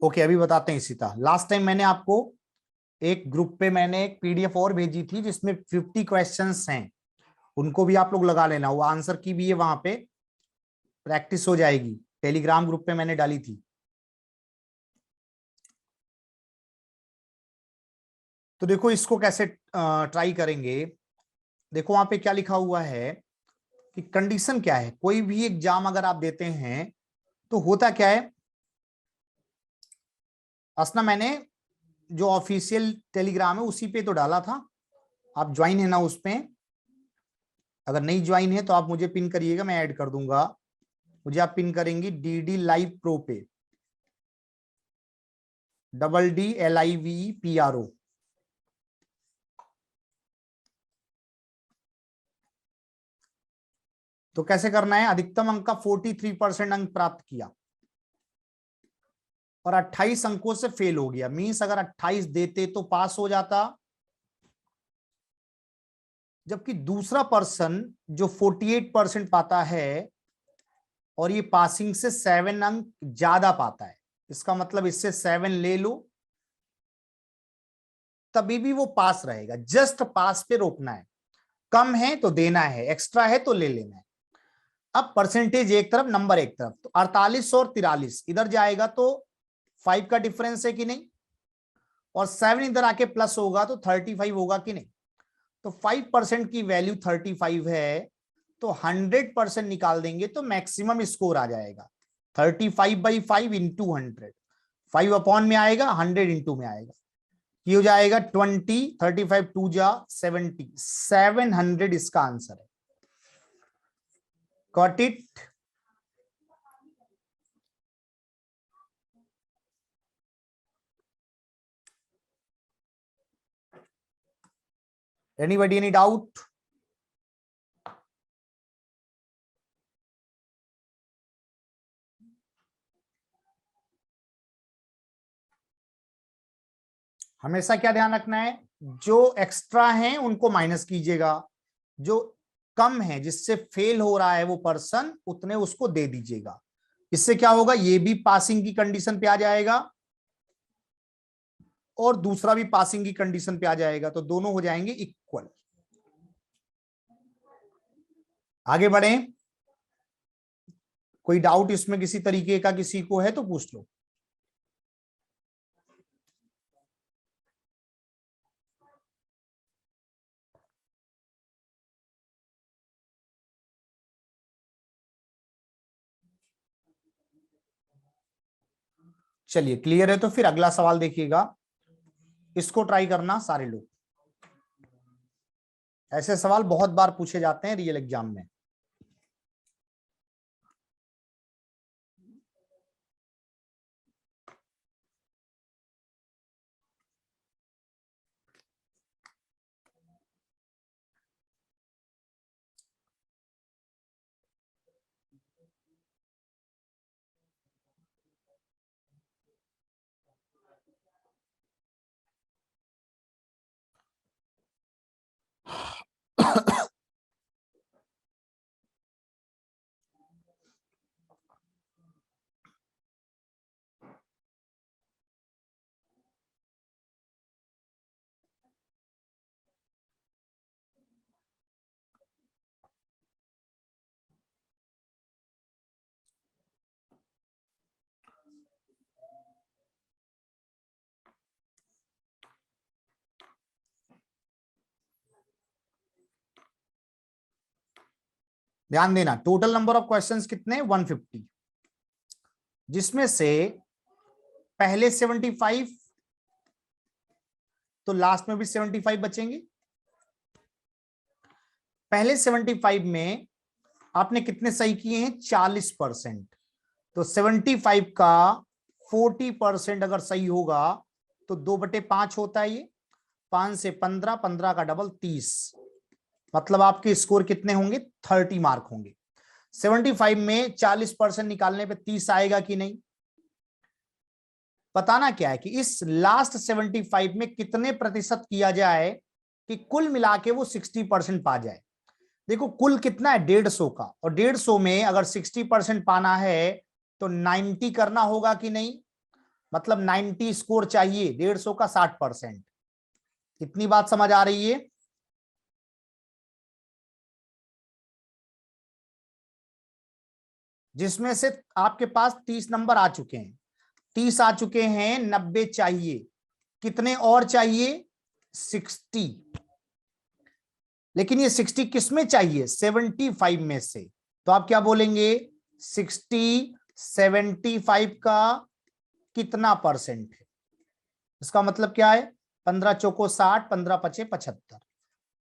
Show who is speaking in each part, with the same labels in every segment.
Speaker 1: Okay, अभी बताते हैं इसी तरह। लास्ट टाइम मैंने आपको एक ग्रुप पे मैंने एक पीडीएफ और भेजी थी जिसमें 50 क्वेश्चंस हैं, उनको भी आप लोग लगा लेना, वो आंसर की भी है, वहां पे प्रैक्टिस हो जाएगी। टेलीग्राम ग्रुप पे मैंने डाली थी। तो देखो इसको कैसे ट्राई करेंगे। देखो वहां पे क्या लिखा हुआ है कि कंडीशन क्या है, कोई भी एग्जाम अगर आप देते हैं तो होता क्या है। असना मैंने जो ऑफिशियल टेलीग्राम है उसी पे तो डाला था, आप ज्वाइन है ना उस पे। अगर नहीं ज्वाइन है तो आप मुझे पिन करिएगा, मैं ऐड कर दूंगा। मुझे आप पिन करेंगी DD लाइव प्रो पे, DDLIVEPRO। तो कैसे करना है, अधिकतम अंक का 43% अंक प्राप्त किया और 28 अंकों से फेल हो गया। मींस अगर 28 देते तो पास हो जाता, जबकि दूसरा पर्सन जो 48% पाता है और ये पासिंग से 7 अंक ज्यादा पाता है, इसका मतलब इससे 7 ले लो तभी भी वो पास रहेगा। जस्ट पास पे रोकना है, कम है तो देना है, एक्स्ट्रा है तो ले लेना है। अब परसेंटेज एक तरफ, नंबर एक तरफ, तो 48 और 43 इधर जाएगा तो 5 का डिफरेंस है कि नहीं, और 7 इधर आके प्लस होगा तो 35 होगा कि नहीं। तो 5% की वैल्यू 35 है, तो 100% निकाल देंगे तो मैक्सिमम स्कोर आ जाएगा। 35/5 इंटू 100, 5 अपॉन में आएगा, 100 इंटू में आएगा, ये हो जाएगा 20, 35 2 जा 70, 700 इसका आंसर है। Got it? Anybody any doubt? हमेशा क्या ध्यान रखना है, जो एक्स्ट्रा हैं उनको माइनस कीजिएगा, जो कम है जिससे फेल हो रहा है वो पर्सन, उतने उसको दे दीजिएगा। इससे क्या होगा, ये भी पासिंग की कंडीशन पे आ जाएगा और दूसरा भी पासिंग की कंडीशन पे आ जाएगा, तो दोनों हो जाएंगे इक्वल। आगे बढ़े, कोई डाउट इसमें किसी तरीके का किसी को है तो पूछ लो। चलिए क्लियर है तो फिर अगला सवाल देखिएगा, इसको ट्राई करना सारे लोग। ऐसे सवाल बहुत बार पूछे जाते हैं रियल एग्जाम में। ध्यान देना, टोटल नंबर ऑफ क्वेश्चंस कितने, 150, जिसमें से पहले 75 तो लास्ट में भी 75 बचेंगे। पहले 75 में आपने कितने सही किए हैं, 40%, तो 75 का 40% अगर सही होगा तो 2/5 होता है ये, 5 से 15, 15 का डबल 30, मतलब आपके स्कोर कितने होंगे, 30 मार्क होंगे। 75 में 40% निकालने पे 30 आएगा कि नहीं। बताना क्या है कि इस लास्ट 75 में कितने प्रतिशत किया जाए कि कुल मिला के वो 60% पा जाए। देखो कुल कितना है, 150 का, और 150 में अगर 60% पाना है तो 90 करना होगा कि नहीं। मतलब 90 स्कोर चाहिए, 150 का 60%। इतनी बात समझ आ रही है? जिसमें से आपके पास 30 नंबर आ चुके हैं, 30 आ चुके हैं, 90 चाहिए, कितने और चाहिए? 60। लेकिन ये 60 किस में चाहिए? 75 में से। तो आप क्या बोलेंगे? 60 75 का कितना परसेंट है? इसका मतलब क्या है? 15 चौको 60, 15 पचे 75,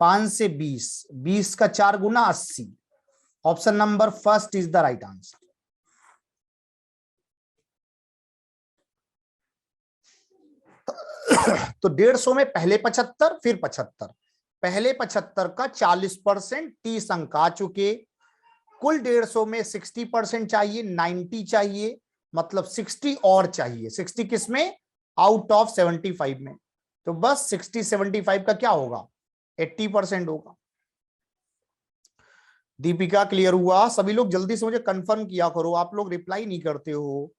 Speaker 1: 5 से 20, 20 का 4 गुना 80। Option number first is the right answer. तो 150 में पहले 75 फिर 75, पहले 75 का 40%, 30 अंक आ चुके। कुल 150 में 60% चाहिए, 90 चाहिए, मतलब 60 और चाहिए। 60 किस में? आउट ऑफ 75 में। तो बस 60 75 का क्या होगा? 80% होगा। दीपिका क्लियर हुआ? सभी लोग जल्दी से मुझे कंफर्म किया करो, आप लोग रिप्लाई नहीं करते हो।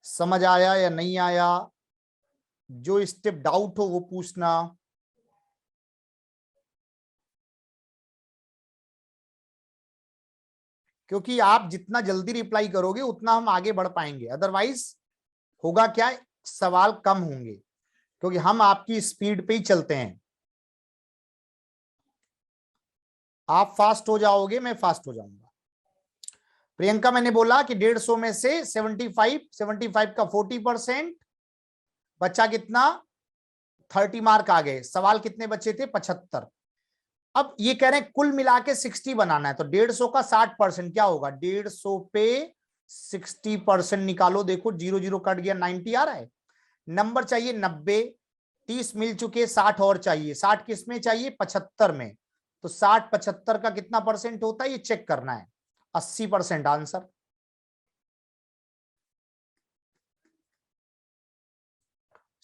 Speaker 1: समझ आया या नहीं आया? जो स्टेप डाउट हो वो पूछना। क्योंकि आप जितना जल्दी रिप्लाई करोगे उतना हम आगे बढ़ पाएंगे, अदरवाइज होगा क्या, सवाल कम होंगे, क्योंकि हम आपकी स्पीड पे ही चलते हैं। आप फास्ट हो जाओगे, मैं फास्ट हो जाऊंगा। प्रियंका, मैंने बोला कि 150 में से 75 का 40%, बच्चा कितना? 30 मार्क आ गए। सवाल कितने बचे थे? 75। अब ये कह रहे हैं कुल मिला के 60 बनाना है, तो 150 का 60% क्या होगा? 150 पे 60% निकालो। देखो 0 0 कट गया, 90 आ रहा है। नंबर चाहिए 90, 30 मिल चुके, 60 और चाहिए। 60 किस में चाहिए? 75 में। तो 60 75 का कितना परसेंट होता है ये चेक करना है। 80% आंसर।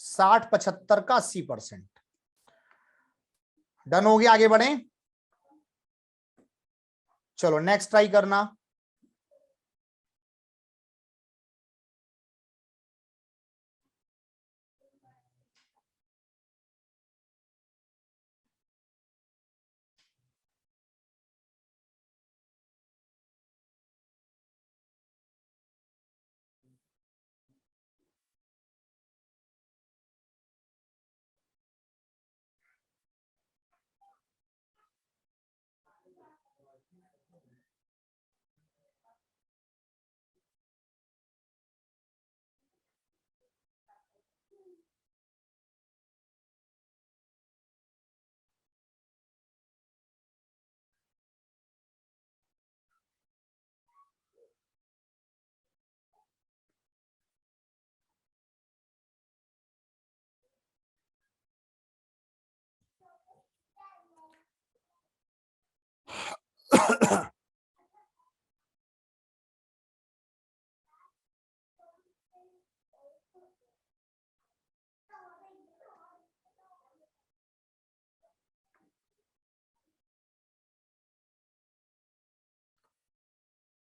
Speaker 1: 60 75 का 80%। डन हो गया, आगे बढ़े। चलो नेक्स्ट ट्राई करना।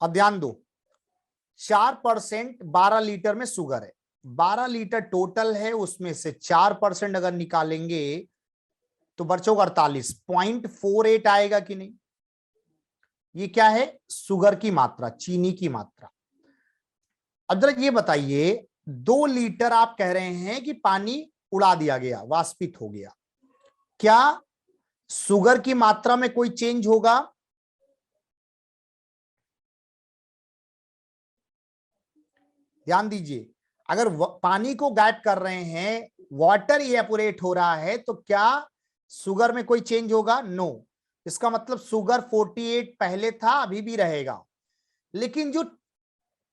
Speaker 1: अब ध्यान दो, 4% 12 लीटर में शुगर है, 12 लीटर टोटल है, उसमें से 4% अगर निकालेंगे तो बचोगा 48.48 आएगा कि नहीं? ये क्या है? शुगर की मात्रा, चीनी की मात्रा। अब जरा ये बताइए, 2 लीटर आप कह रहे हैं कि पानी उड़ा दिया गया, वाष्पित हो गया, क्या शुगर की मात्रा में कोई चेंज होगा? ध्यान दीजिए, अगर पानी को गायब कर रहे हैं, वाटर इवेपोरेट हो रहा है, तो क्या शुगर में कोई चेंज होगा? नो। इसका मतलब शुगर 48 पहले था, अभी भी रहेगा, लेकिन जो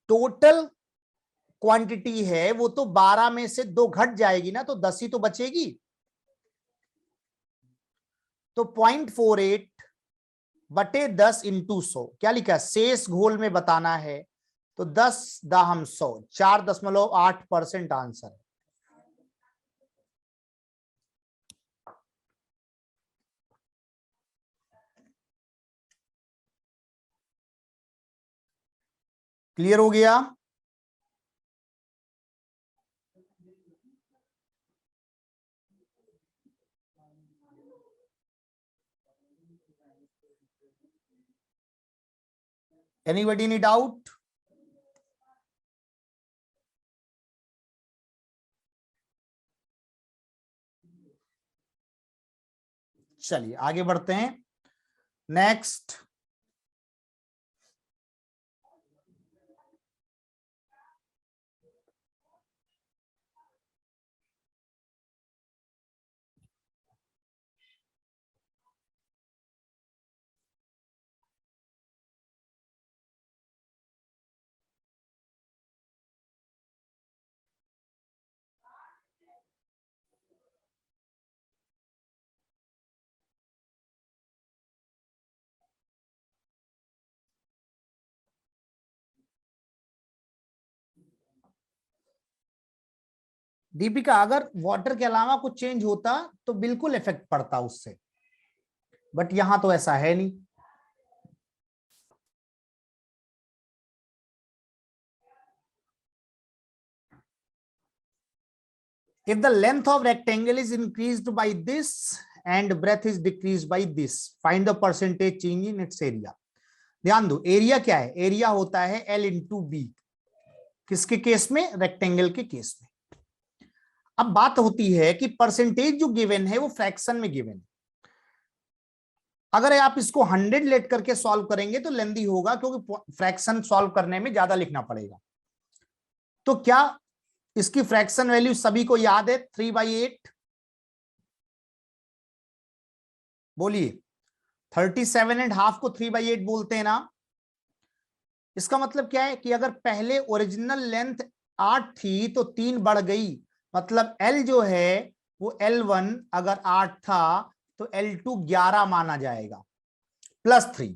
Speaker 1: टोटल क्वांटिटी है वो तो 12 में से 2 घट जाएगी ना, तो 10 ही तो बचेगी। तो 0.48 बटे 10 इंटू 100, क्या लिखा है? शेष घोल में बताना है, तो 10 दाहम 100, 4.8% आंसर है। क्लियर हो गया? Anybody any doubt? चलिए आगे बढ़ते हैं। नेक्स्ट, दीपिका, अगर वाटर के अलावा कुछ चेंज होता तो बिल्कुल इफेक्ट पड़ता उससे, बट यहां तो ऐसा है नहीं। If the length of rectangle is increased by this and breadth is decreased by this, find the percentage change in its area. ध्यान दो, एरिया क्या है? एरिया होता है L इंटू बी। किसके केस में? रेक्टेंगल के केस में। अब बात होती है कि परसेंटेज जो गिवन है वो फ्रैक्शन में गिवन है। अगर आप इसको 100 लेट करके सॉल्व करेंगे तो लेंदी होगा, क्योंकि फ्रैक्शन सॉल्व करने में ज्यादा लिखना पड़ेगा। तो क्या इसकी फ्रैक्शन वैल्यू सभी को याद है? 3/8। बोलिए, 37.5 को 3/8 बोलते हैं ना। इसका मतलब क्या है कि अगर पहले ओरिजिनल लेंथ 8 थी तो 3 बढ़ गई, मतलब L जो है वो L1 अगर 8 था तो L2 11 माना जाएगा, +3।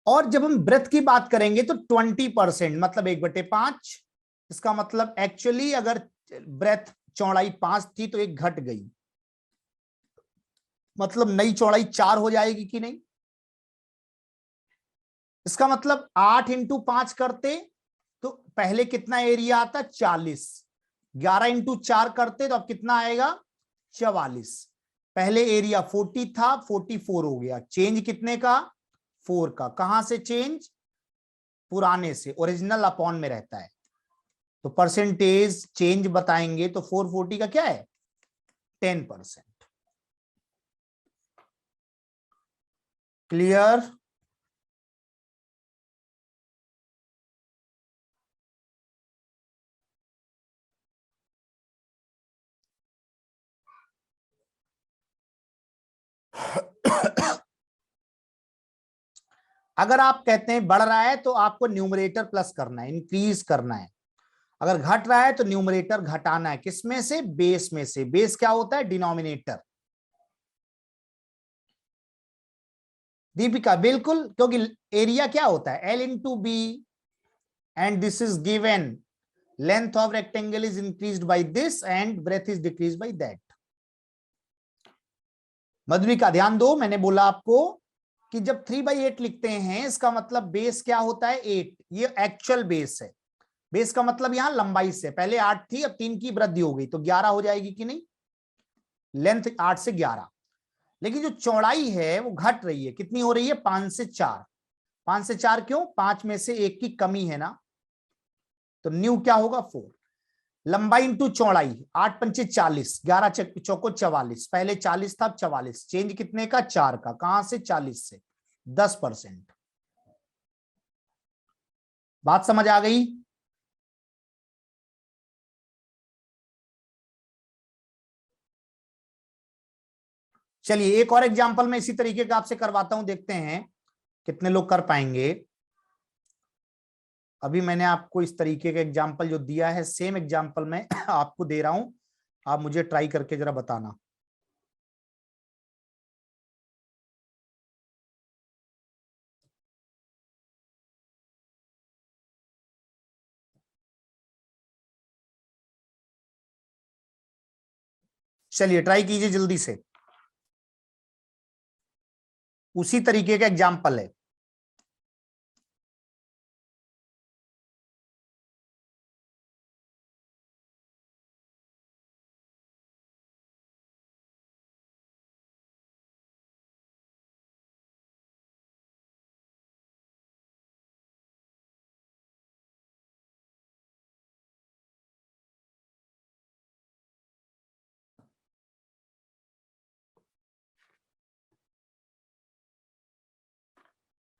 Speaker 1: और जब हम ब्रेथ की बात करेंगे तो 20%, मतलब 1/5। इसका मतलब एक्चुअली अगर ब्रेथ चौड़ाई 5 थी तो 1 घट गई, मतलब नई चौड़ाई 4 हो जाएगी कि नहीं? इसका मतलब 8 इंटू 5 करते तो पहले कितना एरिया आता? 40। 11 इंटू 4 करते तो अब कितना आएगा? 44। पहले एरिया 40 था, 44 हो गया। चेंज कितने का? 4 का। कहां से चेंज? पुराने से। ओरिजिनल अपॉन में रहता है, तो परसेंटेज चेंज बताएंगे तो 440 का क्या है? 10%। क्लियर? अगर आप कहते हैं बढ़ रहा है तो आपको न्यूमरेटर प्लस करना है, इंक्रीज करना है। अगर घट रहा है तो न्यूमरेटर घटाना है। किसमें से? बेस में से। बेस क्या होता है? डिनोमिनेटर। दीपिका, बिल्कुल, क्योंकि एरिया क्या होता है? L into B, and this is given. Length of rectangle is increased by this and breadth is decrease by that. Madhumika ध्यान दो, मैंने बोला आपको कि जब 3/8 लिखते हैं इसका मतलब बेस क्या होता है? 8। ये एक्चुअल बेस है। बेस का मतलब यहां लंबाई से, पहले 8 थी अब 3 की वृद्धि हो गई तो 11 हो जाएगी कि नहीं? लेंथ 8 से 11। लेकिन जो चौड़ाई है वो घट रही है। कितनी हो रही है? 5 से 4। 5 से 4 क्यों? 5 में से 1 की कमी है ना, तो न्यू क्या होगा? 4। लंबाई इंटू चौड़ाई, 8 पंचे 40, 11 चौको 44। पहले 40 था अब 44। चेंज कितने का? 4 का। कहां से? 40 से। 10%। बात समझ आ गई? चलिए एक और एग्जांपल मैं इसी तरीके का आपसे करवाता हूं, देखते हैं कितने लोग कर पाएंगे। अभी मैंने आपको इस तरीके का एग्जांपल जो दिया है, सेम एग्जांपल मैं आपको दे रहा हूं, आप मुझे ट्राई करके जरा बताना। चलिए ट्राई कीजिए जल्दी से। उसी तरीके का एग्जांपल है।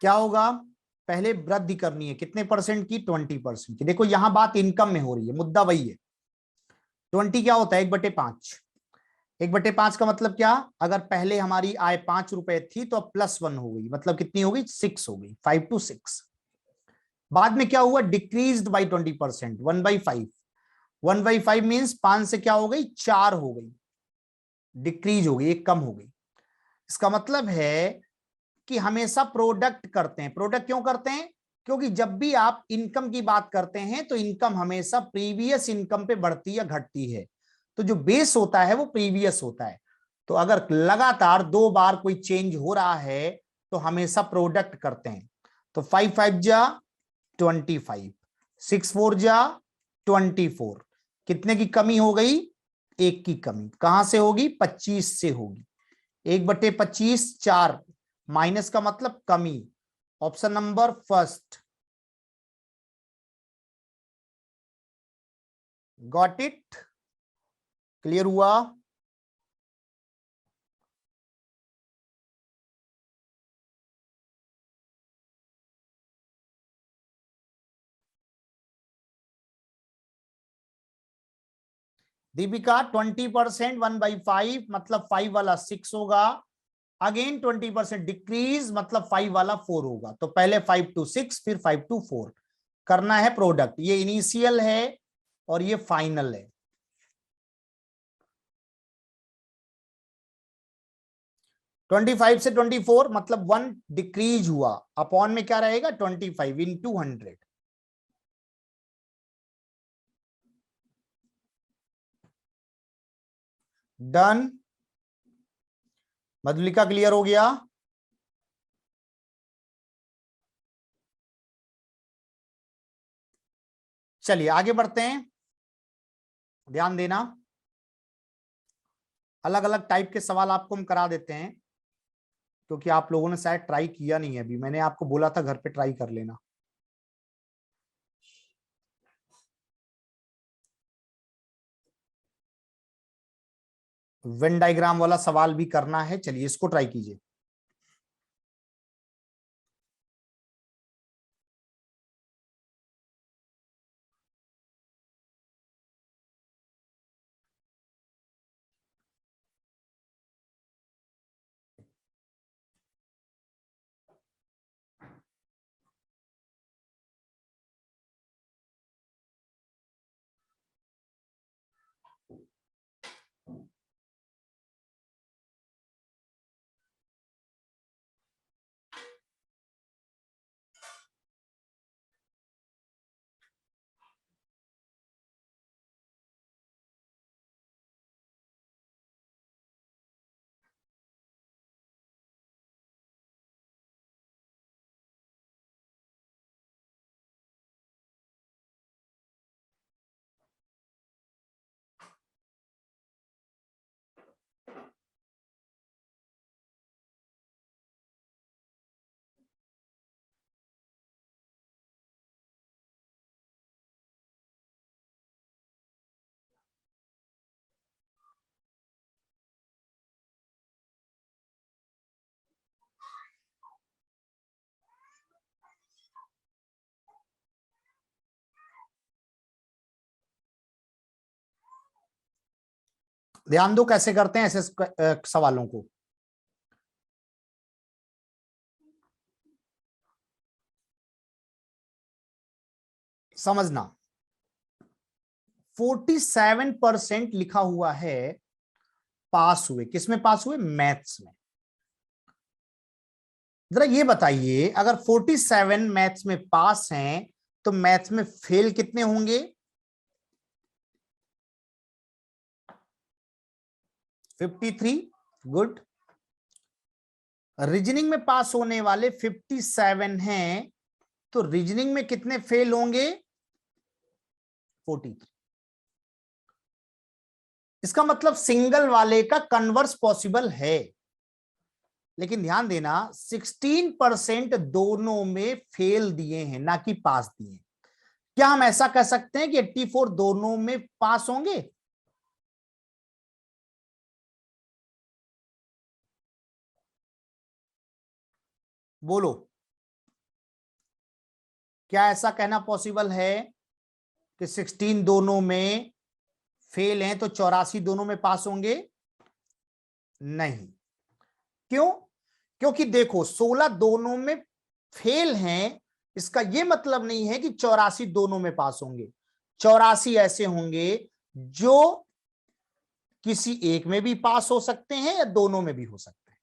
Speaker 1: क्या होगा, पहले वृद्धि करनी है कितने परसेंट की, 20% की। देखो यहां बात इनकम में हो रही है, मुद्दा वही है। 20 क्या होता है, 1/5। 1/5 का मतलब क्या, अगर पहले हमारी आय 5 रुपए थी तो अब +1 हो गई, मतलब कितनी हो गई, 6 हो गई, 5 to 6। बाद में क्या हुआ, डिक्रीज्ड बाई 20%, 1/5। 1/5 मीन्स 5 से क्या हो गई, 4 हो गई, डिक्रीज हो गई, एक कम हो गई। इसका मतलब है कि हमेशा प्रोडक्ट करते हैं। प्रोडक्ट क्यों करते हैं, क्योंकि जब भी आप इनकम की बात करते हैं तो इनकम हमेशा प्रीवियस इनकम पे बढ़ती या घटती है। तो जो बेस होता है वो प्रीवियस होता है। तो अगर लगातार 2 बार कोई चेंज हो रहा है तो हमेशा प्रोडक्ट करते हैं। तो 5 5 जा 25, 6 4 जा 24, कितने की कमी हो गई, 1 की कमी। कहां से होगी, 25 से होगी। 1/25 4, माइनस का मतलब कमी। Option number first. Got it, clear हुआ। दीपिका 20%, 1/5 मतलब 5 वाला 6 होगा। अगेन 20% डिक्रीज मतलब 5 वाला 4 होगा। तो पहले 5 to 6 फिर 5 to 4 करना है प्रोडक्ट। ये इनिशियल है और ये फाइनल है। 25 से 24 मतलब 1 डिक्रीज हुआ, अपॉन में क्या रहेगा, 25 into 100। डन। मधुलिका क्लियर हो गया। चलिए आगे बढ़ते हैं, ध्यान देना। अलग अलग टाइप के सवाल आपको हम करा देते हैं, क्योंकि आप लोगों ने शायद ट्राई किया नहीं है अभी। मैंने आपको बोला था घर पे ट्राई कर लेना। वेन डायग्राम वाला सवाल भी करना है, चलिए इसको ट्राई कीजिए। ध्यान दो कैसे करते हैं ऐसे सवालों को। समझना, 47% लिखा हुआ है पास हुए। किसमें पास हुए, मैथ्स में। जरा ये बताइए, अगर 47 मैथ्स में पास हैं तो मैथ्स में फेल कितने होंगे, 53। गुड। रीजनिंग में पास होने वाले 57 हैं, तो रीजनिंग में कितने फेल होंगे, 43। इसका मतलब सिंगल वाले का कन्वर्स पॉसिबल है। लेकिन ध्यान देना, 16% दोनों में फेल दिए हैं, ना कि पास दिए। क्या हम ऐसा कह सकते हैं कि 84 दोनों में पास होंगे, बोलो। क्या ऐसा कहना पॉसिबल है कि 16 दोनों में फेल हैं तो 84 दोनों में पास होंगे? नहीं। क्यों? क्योंकि देखो 16 दोनों में फेल हैं, इसका यह मतलब नहीं है कि 84 दोनों में पास होंगे। 84 ऐसे होंगे जो किसी एक में भी पास हो सकते हैं या दोनों में भी हो सकते हैं।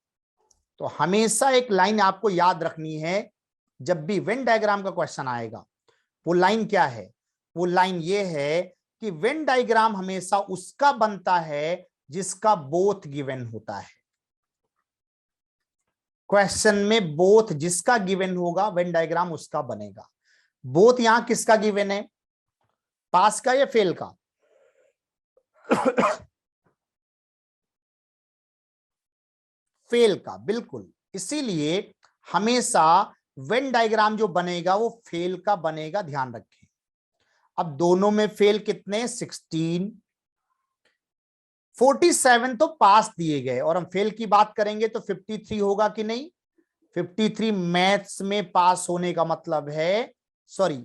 Speaker 1: तो हमेशा एक लाइन आपको याद रखनी है जब भी वेन डायग्राम का क्वेश्चन आएगा। वो लाइन क्या है? वो लाइन ये है कि वेन डायग्राम हमेशा उसका बनता है जिसका बोथ गिवन होता है। क्वेश्चन में बोथ जिसका गिवन होगा वेन डायग्राम उसका बनेगा। बोथ यहां किसका गिवन है? पास का या फेल का? फेल का, बिल्कुल। इसीलिए हमेशा वेन डायग्राम जो बनेगा वो फेल का बनेगा, ध्यान रखें। अब दोनों में फेल कितने? 16। 47 तो पास दिए गए, और हम फेल की बात करेंगे तो 53 होगा कि नहीं? 53 मैथ्स में पास होने का मतलब है, सॉरी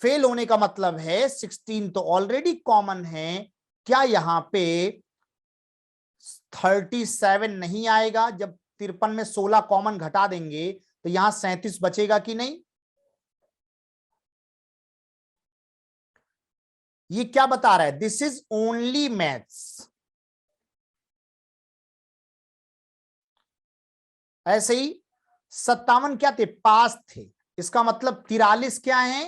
Speaker 1: फेल होने का मतलब है 16 तो ऑलरेडी कॉमन है। क्या यहां पे 37 नहीं आएगा? जब 53 में 16 कॉमन घटा देंगे तो यहां 37 बचेगा कि नहीं? ये क्या बता रहा है? This is only maths. ऐसे ही 57 क्या थे? पास थे। इसका मतलब 43 क्या है?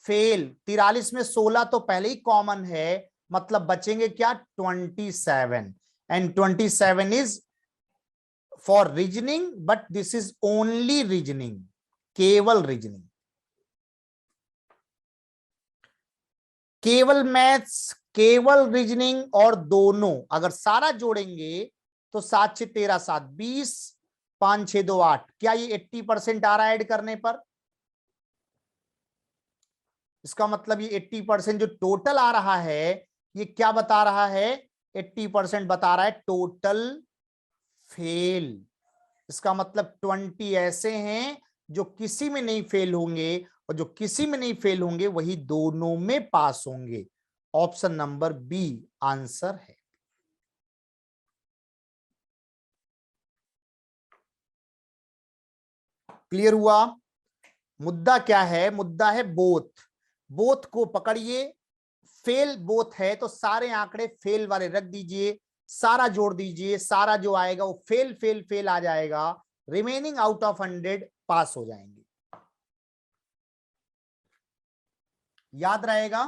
Speaker 1: फेल। 43 में 16 तो पहले ही कॉमन है, मतलब बचेंगे क्या? 27। And 27 is for reasoning, but this is only reasoning, केवल रीजनिंग, केवल मैथ्स, केवल रीजनिंग। और दोनों अगर सारा जोड़ेंगे तो 7 6 13 7 20, 5 6 2 8। क्या ये 80% आ रहा है ऐड करने पर? इसका मतलब ये 80% जो टोटल आ रहा है, ये क्या बता रहा है? 80% बता रहा है टोटल फेल। इसका मतलब 20 ऐसे हैं जो किसी में नहीं फेल होंगे, और जो किसी में नहीं फेल होंगे वही दोनों में पास होंगे। ऑप्शन नंबर बी आंसर है। क्लियर हुआ? मुद्दा क्या है? मुद्दा है बोथ। बोथ को पकड़िए। फेल बोथ है तो सारे आंकड़े फेल वाले रख दीजिए, सारा जोड़ दीजिए, सारा जो आएगा वो फेल फेल फेल आ जाएगा। रिमेनिंग आउट ऑफ 100 पास हो जाएंगे। याद रहेगा?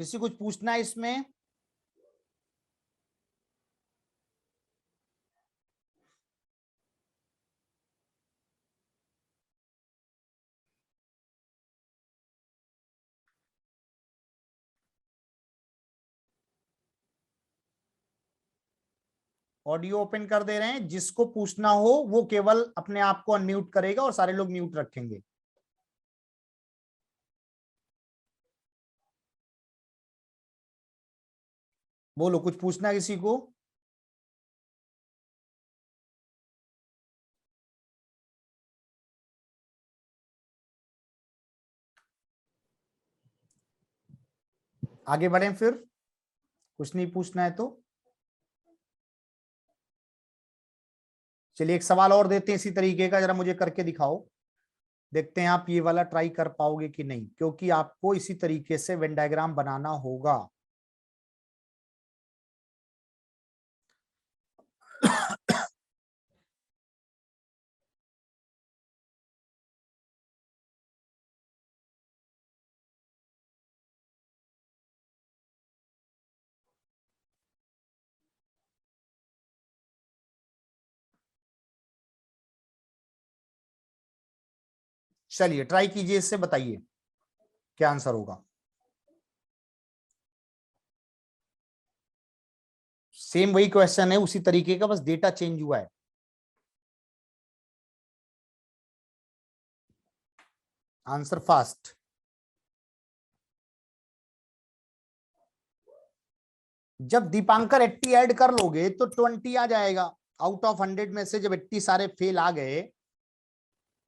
Speaker 1: किसी कुछ पूछना है इसमें? ऑडियो ओपन कर दे रहे हैं, जिसको पूछना हो वो केवल अपने आप को अनम्यूट करेगा और सारे लोग म्यूट रखेंगे। बोलो, कुछ पूछना है किसी को? आगे बढ़ें फिर, कुछ नहीं पूछना है तो चलिए एक सवाल और देते हैं इसी तरीके का, जरा मुझे करके दिखाओ। देखते हैं आप ये वाला ट्राई कर पाओगे कि नहीं, क्योंकि आपको इसी तरीके से वेन डायग्राम बनाना होगा। चलिए ट्राई कीजिए, इससे बताइए क्या आंसर होगा। सेम वही क्वेश्चन है, उसी तरीके का, बस डेटा चेंज हुआ है। Answer fast. जब दीपांकर 80 ऐड कर लोगे तो 20 आ जाएगा। आउट ऑफ 100 में से जब 80 सारे फेल आ गए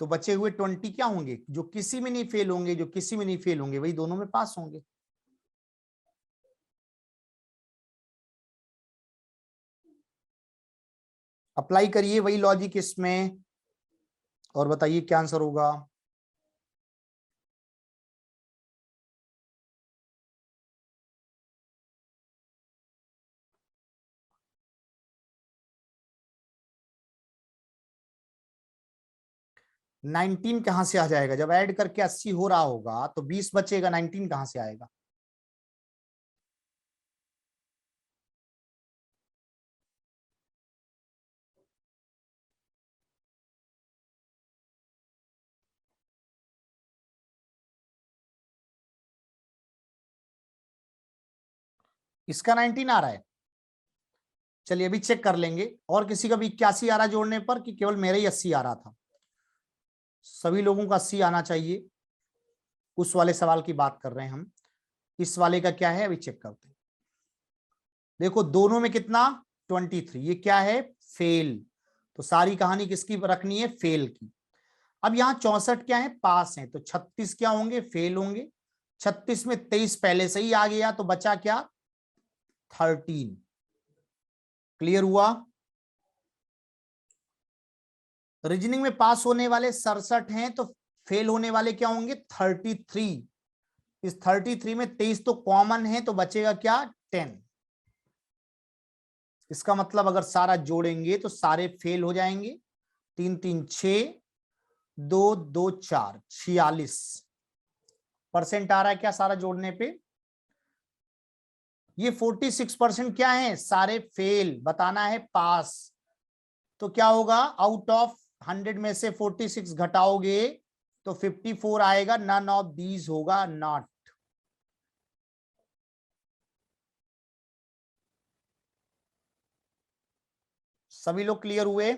Speaker 1: तो बचे हुए 20 क्या होंगे, जो किसी में नहीं फेल होंगे, जो किसी में नहीं फेल होंगे वही दोनों में पास होंगे। अप्लाई करिए वही लॉजिक इसमें और बताइए क्या आंसर होगा। नाइनटीन कहां से आ जाएगा, जब ऐड करके 80 हो रहा होगा तो 20 बचेगा, 19 कहां से आएगा। इसका 19 आ रहा है, चलिए अभी चेक कर लेंगे। और किसी का भी 81 आ रहा जोड़ने पर कि केवल मेरा ही 80 आ रहा था। सभी लोगों का 80 आना चाहिए। उस वाले सवाल की बात कर रहे हैं हम, इस वाले का क्या है अभी चेक करते हैं। देखो दोनों में कितना 23, ये क्या है फेल, तो सारी कहानी किसकी रखनी है फेल की। अब यहाँ 64 क्या है पास है, तो 36 क्या होंगे फेल होंगे। 36 में 23 पहले से ही आ गया तो बचा क्या 13। क्लियर हुआ। रीजनिंग में पास होने वाले 67 हैं तो फेल होने वाले क्या होंगे 33। इस 33 में 23 तो कॉमन है तो बचेगा क्या 10। इसका मतलब अगर सारा जोड़ेंगे तो सारे फेल हो जाएंगे। 3 3 6, 2 2 4, 46% आ रहा है क्या सारा जोड़ने पे। ये 46% क्या है सारे फेल, बताना है पास। तो क्या होगा आउट ऑफ 100 में से 46 घटाओगे तो 54 आएगा, नन ऑफ दीज होगा नॉट। सभी लोग क्लियर हुए।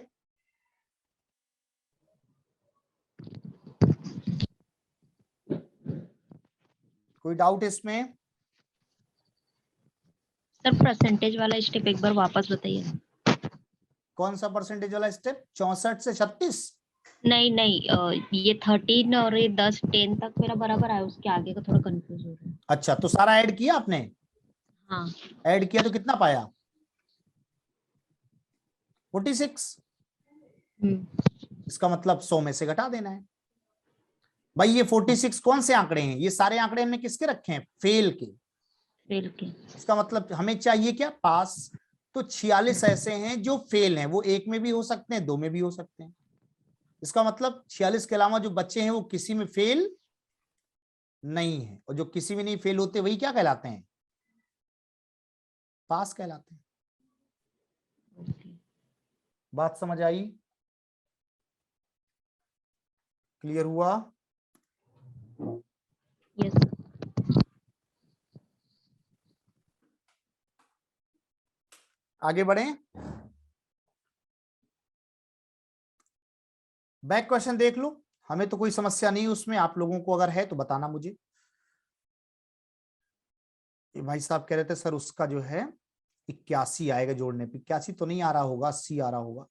Speaker 1: कोई डाउट इसमें।
Speaker 2: सर परसेंटेज वाला स्टेप एक बार वापस बताइए।
Speaker 1: कौन सा परसेंटेज वाला स्टेप, 64 से 36।
Speaker 2: नहीं नहीं, ये 13 और ये 10 10 तक मेरा बराबर आया, उसके आगे का थोड़ा कंफ्यूज हो रहा है।
Speaker 1: अच्छा तो सारा ऐड किया आपने।
Speaker 2: हाँ
Speaker 1: ऐड किया तो कितना पाया 46। इसका मतलब 100 में से घटा देना है। भाई ये 46 कौन से आंकड़े हैं, ये सारे आंकड़े हमने किसके रखे हैं फेल के।
Speaker 2: फेल के।
Speaker 1: इसका मतलब हमें चाहिए क्या पास। तो 46 ऐसे हैं जो फेल हैं, वो एक में भी हो सकते हैं दो में भी हो सकते हैं। इसका मतलब 46 के अलावा जो बच्चे हैं वो किसी में फेल नहीं है, और जो किसी में नहीं फेल होते वही क्या कहलाते हैं पास कहलाते हैं। बात समझ आई, क्लियर हुआ।
Speaker 2: यस।
Speaker 1: आगे बढ़े। बैक क्वेश्चन देख लो, हमें तो कोई समस्या नहीं उसमें, आप लोगों को अगर है तो बताना मुझे। भाई साहब कह रहे थे सर उसका जो है 81 आएगा जोड़ने पे, 81 तो नहीं आ रहा होगा 80 आ रहा होगा।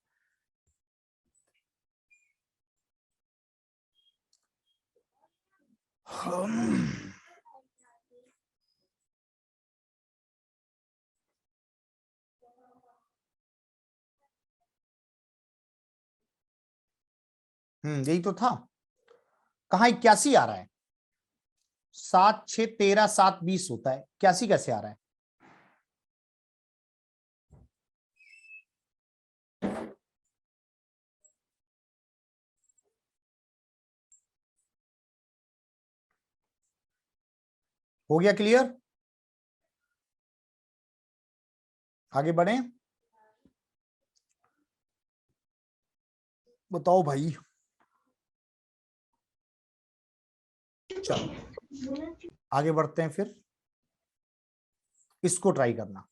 Speaker 1: यही तो था। कहाँ 81 आ रहा है, 7 6 13 7 20 होता है, 81 कैसे आ रहा है। हो गया क्लियर। आगे बढ़े, बताओ भाई। चलो आगे बढ़ते हैं फिर, इसको ट्राई करना।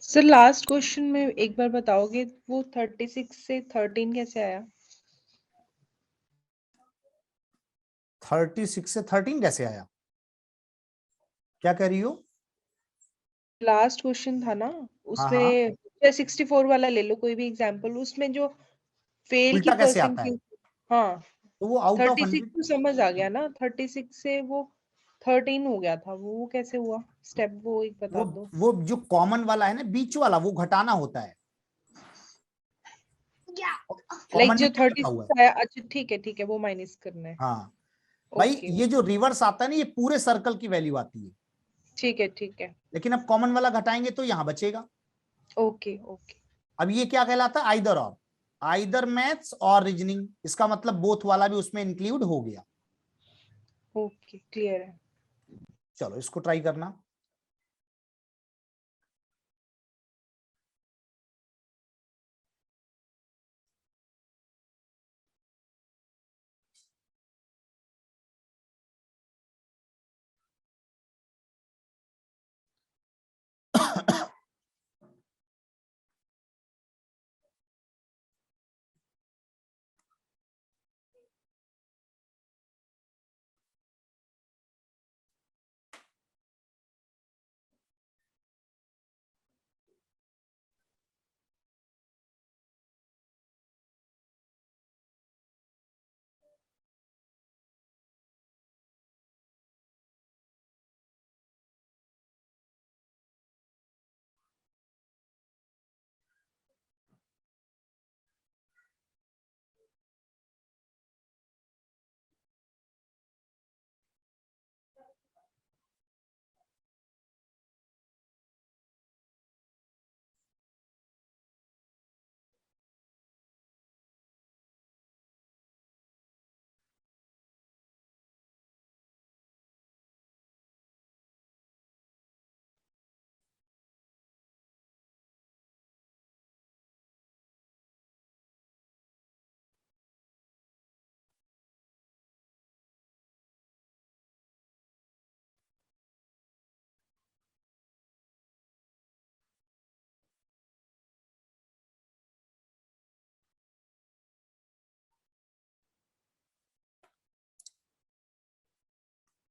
Speaker 3: सर लास्ट क्वेश्चन में एक बार बताओगे वो 36 से 13 कैसे आया।
Speaker 1: 36 से 13 कैसे आया, क्या कह रही हो।
Speaker 3: लास्ट क्वेश्चन था ना,
Speaker 1: हाँ।
Speaker 3: उसमें 64 वाला ले लो कोई भी एग्जांपल, उसमें जो फेल की
Speaker 1: उल्टा कैसे आता है?
Speaker 3: परसेंटेज। हाँ,
Speaker 1: तो वो आउट ऑफ
Speaker 3: 36
Speaker 1: 100,
Speaker 3: तो समझ आ गया ना, 36 से वो 13 हो गया था, वो कैसे हुआ स्टेप, वो एक बता दो।
Speaker 1: वो जो कॉमन वाला है ना, बीच वाला, वो घटाना होता है।
Speaker 3: लाइक
Speaker 1: कॉमन
Speaker 3: जो
Speaker 1: में क्या लिखा हुआ है?
Speaker 3: 36 है, अच्छा ठीक है, वो माइनस करना है।
Speaker 1: हाँ भाई,
Speaker 3: ओके,
Speaker 1: ये जो रिवर्स आता है ना, ये पूरे सर्कल की वैल्यू आती है,
Speaker 3: ठीक है।
Speaker 1: लेकिन अब कॉमन वाला घटाएंगे तो यहां बचेगा।
Speaker 3: ओके ओके
Speaker 1: अब ये क्या कहलाता है? आइदर और, आइदर मैथ्स और रीजनिंग, इसका मतलब बोथ वाला भी उसमें इंक्लूड हो गया।
Speaker 3: ओके, क्लियर है।
Speaker 1: चलो इसको ट्राई करना।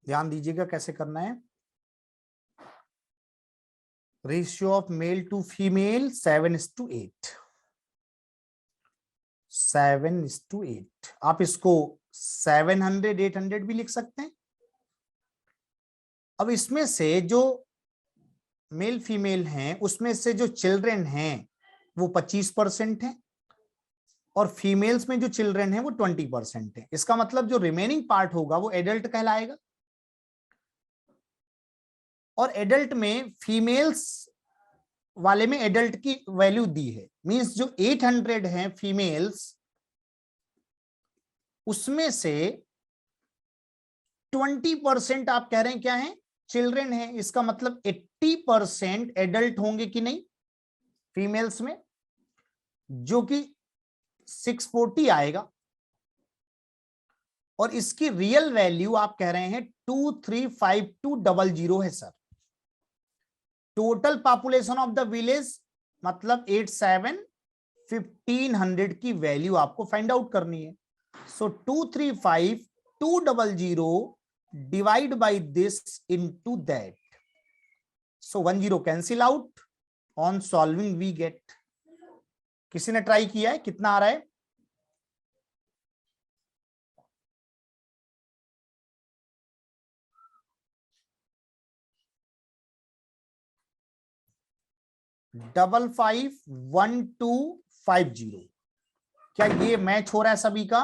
Speaker 1: ध्यान दीजिएगा कैसे करना है। Ratio of male to female 7:8, 7:8। आप इसको 700 800 भी लिख सकते हैं। अब इसमें से जो मेल फीमेल हैं, उसमें से जो चिल्ड्रन हैं वो 25% है, और फीमेल्स में जो चिल्ड्रन है वो 20% है। इसका मतलब जो रिमेनिंग पार्ट होगा वो एडल्ट कहलाएगा। और एडल्ट में फीमेल्स वाले में एडल्ट की वैल्यू दी है, मींस जो 800 है फीमेल्स, उसमें से 20% आप कह रहे हैं क्या है? चिल्ड्रन है। इसका मतलब 80% एडल्ट होंगे कि नहीं फीमेल्स में, जो कि 640 आएगा। और इसकी रियल वैल्यू आप कह रहे हैं 235200 है sir. Total population of the village मतलब 87 1500 की वैल्यू आपको फाइंड आउट करनी है। So 235200 divide by this into that. So 10 cancel out, on solving we get. किसी ने ट्राई किया है? कितना आ रहा है? डबल 51250। क्या ये मैच हो रहा है सभी का?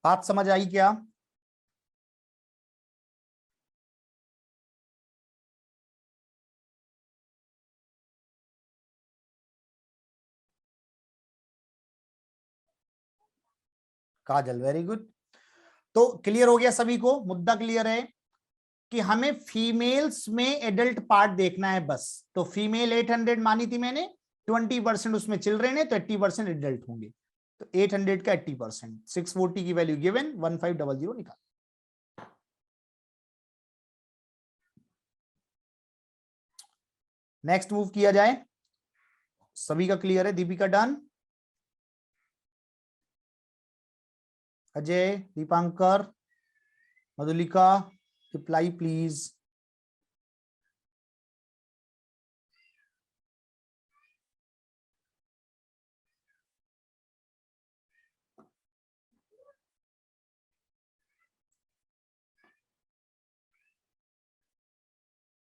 Speaker 1: बात समझ आई क्या? काजल वेरी गुड। तो क्लियर हो गया सभी को? मुद्दा क्लियर है कि हमें फीमेल्स में एडल्ट पार्ट देखना है बस। तो फीमेल 800 मानी थी मैंने, 20% उसमें चिल्ड्रन है, तो 80% एडल्ट होंगे। तो 800 का 80%, 640 की वैल्यू गिवन, 1500 निकाल। नेक्स्ट मूव किया जाए। सभी का क्लियर है? Deepika done? Ajay, Dipankar, Madhulika, reply please.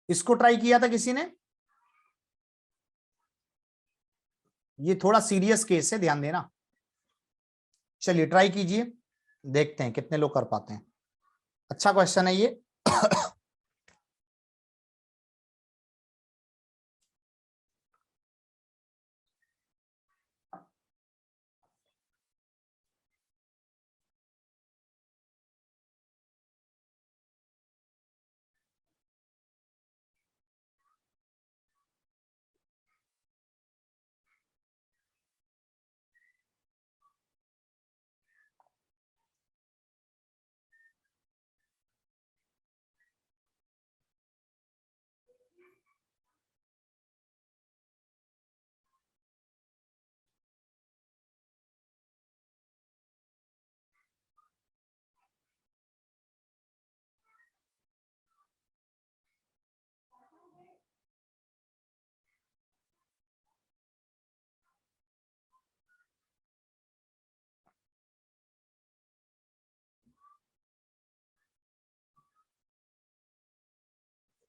Speaker 1: इसको ट्राई किया था किसी ने? ये थोड़ा सीरियस केस है, ध्यान देना। चलिए ट्राई कीजिए, देखते हैं कितने लोग कर पाते हैं। अच्छा क्वेश्चन है ये।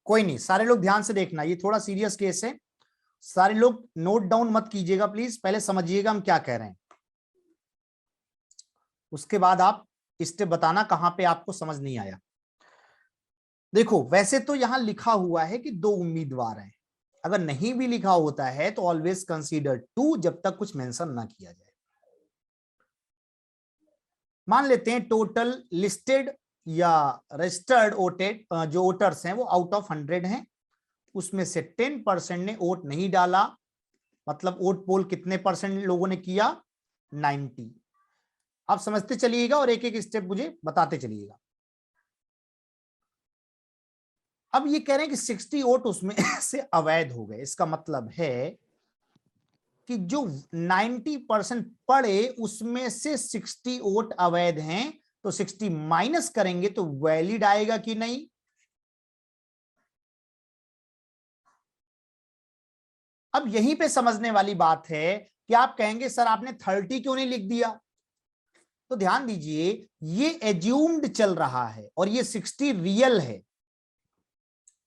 Speaker 1: कोई नहीं, सारे लोग ध्यान से देखना, ये थोड़ा सीरियस केस है। सारे लोग नोट डाउन मत कीजिएगा प्लीज, पहले समझिएगा हम क्या कह रहे हैं, उसके बाद आप स्टेप बताना कहां पे आपको समझ नहीं आया। देखो वैसे तो यहां लिखा हुआ है कि 2 उम्मीदवार हैं, अगर नहीं भी लिखा होता है तो ऑलवेज कंसीडर 2 जब तक कुछ मेंशन ना किया जाए। मान लेते हैं टोटल लिस्टेड या रजिस्टर्ड वोटेड जो वोटर्स हैं वो आउट ऑफ 100 हैं, उसमें से 10% ने वोट नहीं डाला, मतलब वोट पोल कितने परसेंट लोगों ने किया? 90। आप समझते चलिएगा और एक एक स्टेप मुझे बताते चलिएगा। अब ये कह रहे हैं कि 60 वोट उसमें से अवैध हो गए, इसका मतलब है कि जो 90% पड़े उसमें से 60 वोट अवैध हैं, तो 60 माइनस करेंगे तो वैलिड आएगा कि नहीं? अब यहीं पे समझने वाली बात है कि आप कहेंगे सर आपने 30 क्यों नहीं लिख दिया? तो ध्यान दीजिए, ये एज्यूम्ड चल रहा है और ये 60 रियल है,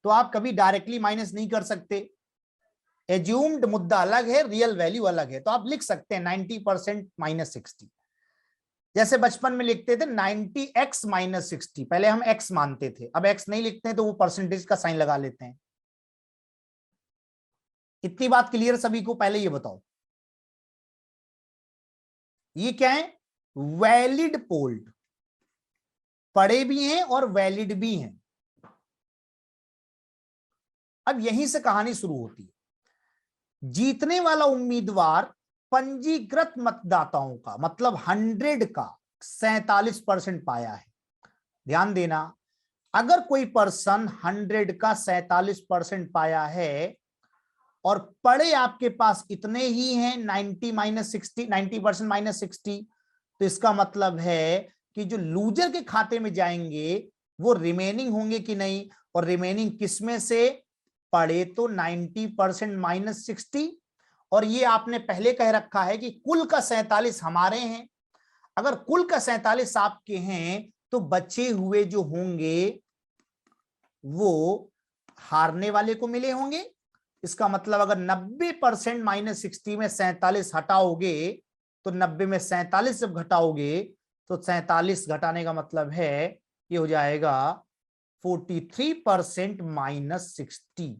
Speaker 1: तो आप कभी डायरेक्टली माइनस नहीं कर सकते। एज्यूम्ड मुद्दा अलग है, रियल वैल्यू अलग है, तो आप लिख सकते हैं 90% माइनस 60। जैसे बचपन में लिखते थे 90x माइनस 60, पहले हम x मानते थे, अब x नहीं लिखते हैं तो वो परसेंटेज का साइन लगा लेते हैं। इतनी बात क्लियर सभी को? पहले ये बताओ, ये क्या है? वैलिड पोल्ड, पढ़े भी हैं और वैलिड भी हैं। अब यहीं से कहानी शुरू होती है। जीतने वाला उम्मीदवार पंजीकृत मतदाताओं का मतलब 100 का 47% पाया है। ध्यान देना, अगर कोई पर्सन 100 का 47% पाया है और पड़े आपके पास इतने ही हैं 90 माइनस 60, 90% माइनस 60, तो इसका मतलब है कि जो लूजर के खाते में जाएंगे वो रिमेनिंग होंगे कि नहीं, और रिमेनिंग किसमें से? पड़े तो 90% माइनस 60, और ये आपने पहले कह रखा है कि कुल का 47 हमारे हैं। अगर कुल का 47 आपके हैं तो बचे हुए जो होंगे वो हारने वाले को मिले होंगे। इसका मतलब अगर 90% माइनस 60 में 47 हटाओगे तो 90 में 47 जब घटाओगे तो 47 घटाने का मतलब है ये हो जाएगा 43% माइनस 60।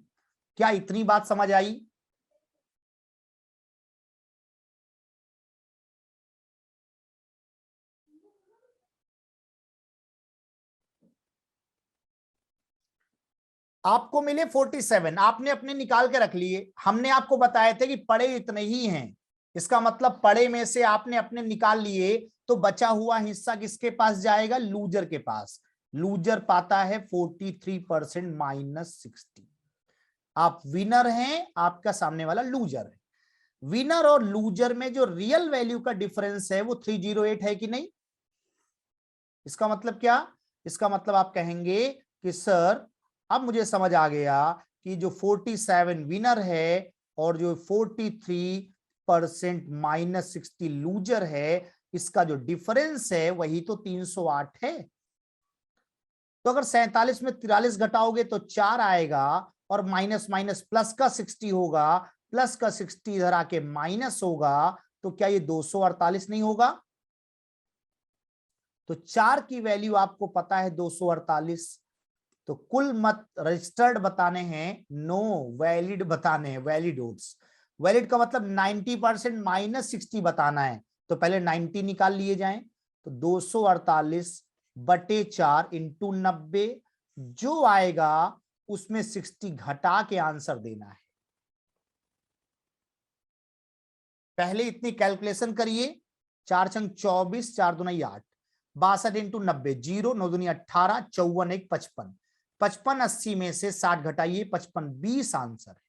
Speaker 1: क्या इतनी बात समझ आई? आपको मिले 47, आपने अपने निकाल के रख लिए, हमने आपको बताए थे कि पड़े इतने ही हैं, इसका मतलब पड़े में से आपने अपने निकाल लिए, तो बचा हुआ हिस्सा किसके पास जाएगा? लूजर के पास। लूजर पाता है 43% माइनस 60। आप विनर हैं, आपका सामने वाला लूजर है। विनर और लूजर में जो रियल वैल्यू का डिफरेंस है वो 308 है कि नहीं? इसका मतलब क्या? इसका मतलब आप कहेंगे कि सर अब मुझे समझ आ गया कि जो 47 विनर है और जो 43% -60 लूजर है, इसका जो डिफरेंस है वही तो 308 है। तो अगर 47 में 43 घटाओगे तो 4 आएगा और माइनस माइनस प्लस का 60 होगा, प्लस का 60 इधर आके माइनस होगा, तो क्या ये 248 नहीं होगा? तो 4 की वैल्यू आपको पता है 248, तो कुल मत रजिस्टर्ड बताने हैं, नो वैलिड बताने हैं, वैलिड वोट्स। वैलिड का मतलब 90% -60 बताना है, तो पहले 90 निकाल लिए जाएं, तो 248/4 इंटू 90, जो आएगा उसमें 60 घटा के आंसर देना है। पहले इतनी कैलकुलेशन करिए, 4 छंग 24, 4 दूना 8, 62 इंटू 90, 0, 9 दूनी 18, 54 1 55, 55 80 में से 60 घटाइए, 55 20 आंसर है।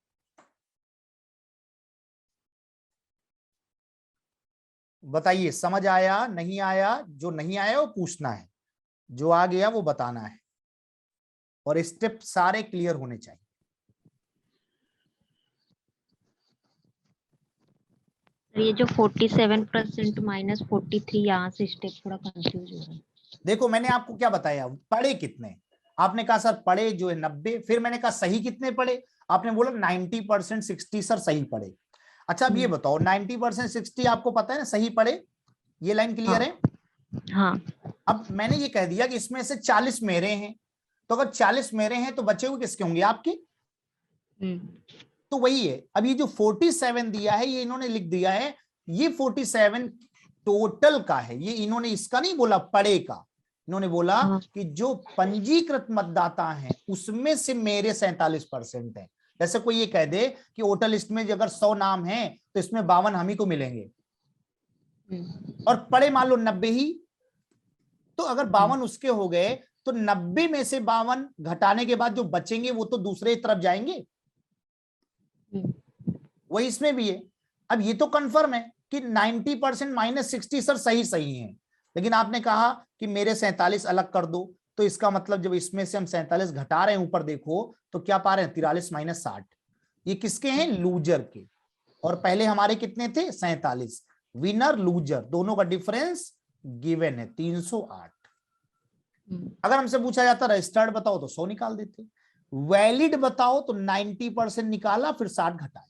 Speaker 1: बताइए समझ आया नहीं आया? जो नहीं आया वो पूछना है, जो आ गया वो बताना है, और स्टेप सारे क्लियर होने चाहिए।
Speaker 2: ये जो 47% -43, यहाँ से स्टेप थोड़ा कंफ्यूज हो रहा है।
Speaker 1: देखो मैंने आपको क्या बताया, पढ़े कितने? आपने कहा सर पढ़े जो है 90, फिर मैंने कहा सही कितने पढ़े? आपने बोला 90% 60 सर सही पढ़े। अच्छा अब ये बताओ 90% 60 आपको पता है ना सही पढ़े, ये लाइन क्लियर है?
Speaker 2: हाँ।
Speaker 1: अब मैंने ये कह दिया कि इसमें से 40 मेरे हैं, तो अगर 40 मेरे हैं तो बचे हुए किसके होंगे? आपके। तो वही है, अब ये जो 47 दिया है ये इन्होंने लिख दिया है, ये 47 टोटल का है, ये इन्होंने इसका नहीं बोला पढ़े का, इन्होंने बोला
Speaker 2: हाँ।
Speaker 1: कि जो पंजीकृत मतदाता हैं उसमें से मेरे 47% है। जैसे कोई ये कह दे कि वोटर लिस्ट में अगर 100 नाम है तो इसमें 52 हम ही को मिलेंगे, और पढ़े मान लो 90 ही, तो अगर 52 उसके हो गए तो 90 में से 52 घटाने के बाद जो बचेंगे वो तो दूसरे तरफ जाएंगे, वही इसमें भी है। अब ये तो कंफर्म है कि 90% -60 सर सही सही है, लेकिन आपने कहा कि मेरे 47 अलग कर दो, तो इसका मतलब जब इसमें से हम 47 घटा रहे हैं ऊपर देखो तो क्या पा रहे हैं 43 - 60, ये किसके हैं? लूजर के। और पहले हमारे कितने थे? 47। विनर लूजर दोनों का डिफरेंस गिवन है 308। अगर हमसे पूछा जाता रजिस्टर्ड बताओ तो 100 निकाल देते, वैलिड बताओ तो 90% निकाला फिर 60 घटाया।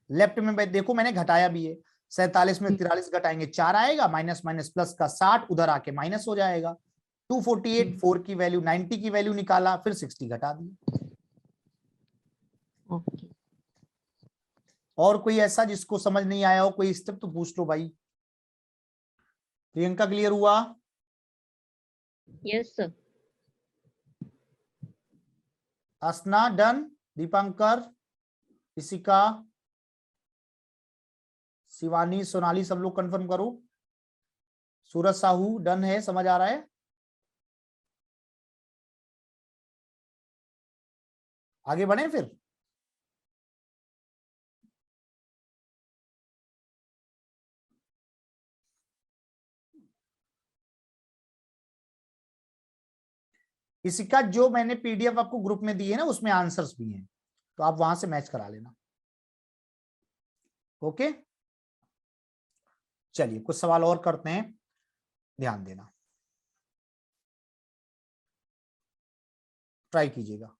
Speaker 1: लेफ्ट में देखो मैंने घटाया भी है, 47 में 43 घटाएंगे 4 आएगा, माइनस माइनस प्लस का 60 उधर आके माइनस हो जाएगा, 248 4 की वैल्यू 90 की वैल्यू निकाला फिर 60 घटा दी। और कोई ऐसा जिसको समझ नहीं आया हो, कोई स्टेप तो पूछ लो भाई। प्रियंका क्लियर हुआ?
Speaker 2: Yes sir.
Speaker 1: असना डन? दीपांकर, इसिका, शिवानी, सोनाली सब लोग कंफर्म करो। सूरज साहू डन है? समझ आ रहा है? आगे बढ़े फिर। इसका जो मैंने पीडीएफ आपको ग्रुप में दी है ना उसमें आंसर्स भी हैं, तो आप वहां से मैच करा लेना। ओके चलिए कुछ सवाल और करते हैं, ध्यान देना, ट्राई कीजिएगा।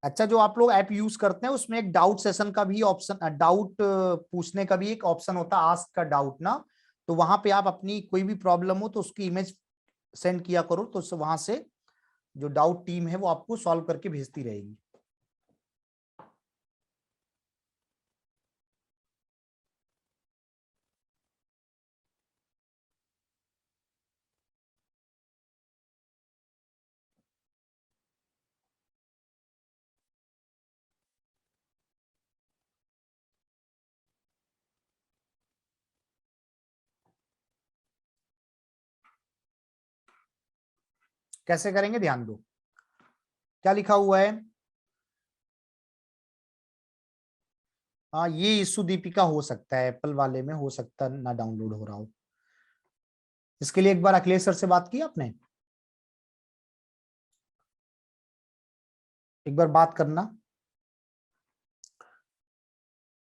Speaker 1: अच्छा जो आप लोग ऐप यूज करते हैं उसमें एक डाउट सेशन का भी ऑप्शन, डाउट पूछने का भी एक ऑप्शन होता है, आस्क का डाउट ना, तो वहां पे आप अपनी कोई भी प्रॉब्लम हो तो उसकी इमेज सेंड किया करो, तो वहां से जो डाउट टीम है वो आपको सॉल्व करके भेजती रहेगी। कैसे करेंगे ध्यान दो, क्या लिखा हुआ है। हाँ ये इशू दीपिका हो सकता है, एप्पल वाले में हो सकता है ना डाउनलोड हो रहा हो। इसके लिए एक बार अखिलेश सर से बात की आपने, एक बार बात करना।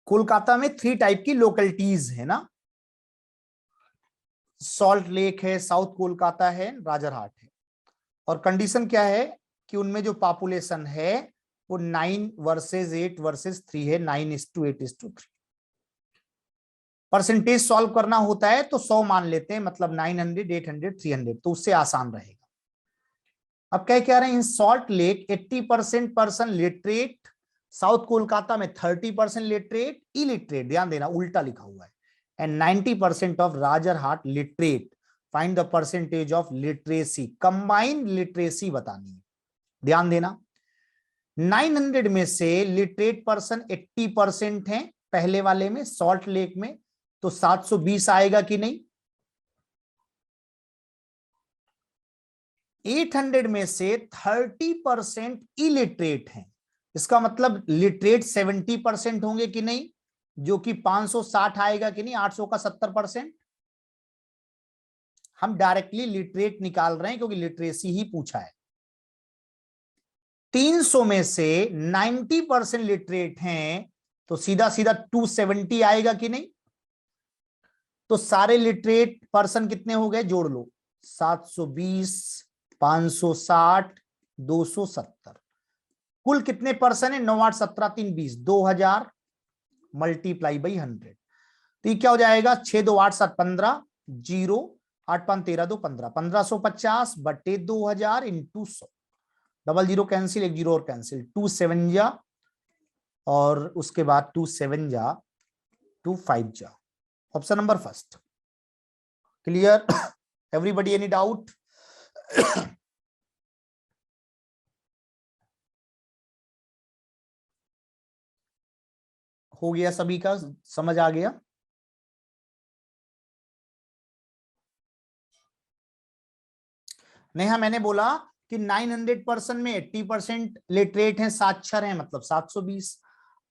Speaker 1: कोलकाता में 3 टाइप की लोकेलिटीज है ना, सॉल्ट लेक है, साउथ कोलकाता है, राजरहाट है। और कंडीशन क्या है कि उनमें जो पॉपुलेशन है वो 9 वर्सेस 8 वर्सेस 3 है, 9:8:3। परसेंटेज सॉल्व करना होता है तो 100 मान लेते हैं, मतलब 900, 800, 300, तो उससे आसान रहेगा। अब क्या रहे हैं, इन salt lake 80% person literate, south Kolkata में 30% लिटरेट, इलिटरेट, ध्यान देना उल्टा लिखा हुआ है, and 90% of Rajarhat literate. Find the percentage of literacy, combined literacy बतानी है, ध्यान देना। 900 में से लिटरेट पर्सन 80% है पहले वाले में, सॉल्ट लेक में, तो 720 आएगा कि नहीं। 800 में से 30% इलिटरेट हैं, इसका मतलब लिटरेट 70% होंगे कि नहीं, जो कि 560 आएगा कि नहीं, 800 का 70%। हम डायरेक्टली लिटरेट निकाल रहे हैं क्योंकि लिटरेसी ही पूछा है। 300 में से 90% लिटरेट हैं, तो सीधा सीधा 270 आएगा कि नहीं। तो सारे लिटरेट पर्सन कितने हो गए, जोड़ लो, 720, 560, 270, कुल कितने पर्सन है, 9 8 17 3 20, 2000 मल्टीप्लाई बाई 100। तो ये क्या हो जाएगा, 6 2 8 7 15, 0 8 5 13 2 15, 1550 बटे 2000 इंटू 100, 00 कैंसिल, 1 0 और कैंसिल, 2 7 जा, और उसके बाद 2 7 जा 2 5 जा। Option number first clear. Everybody any doubt. हो गया सभी का, समझ आ गया। नेहा मैंने बोला कि 900% में 80% लिटरेट हैं, साक्षर हैं, मतलब 720।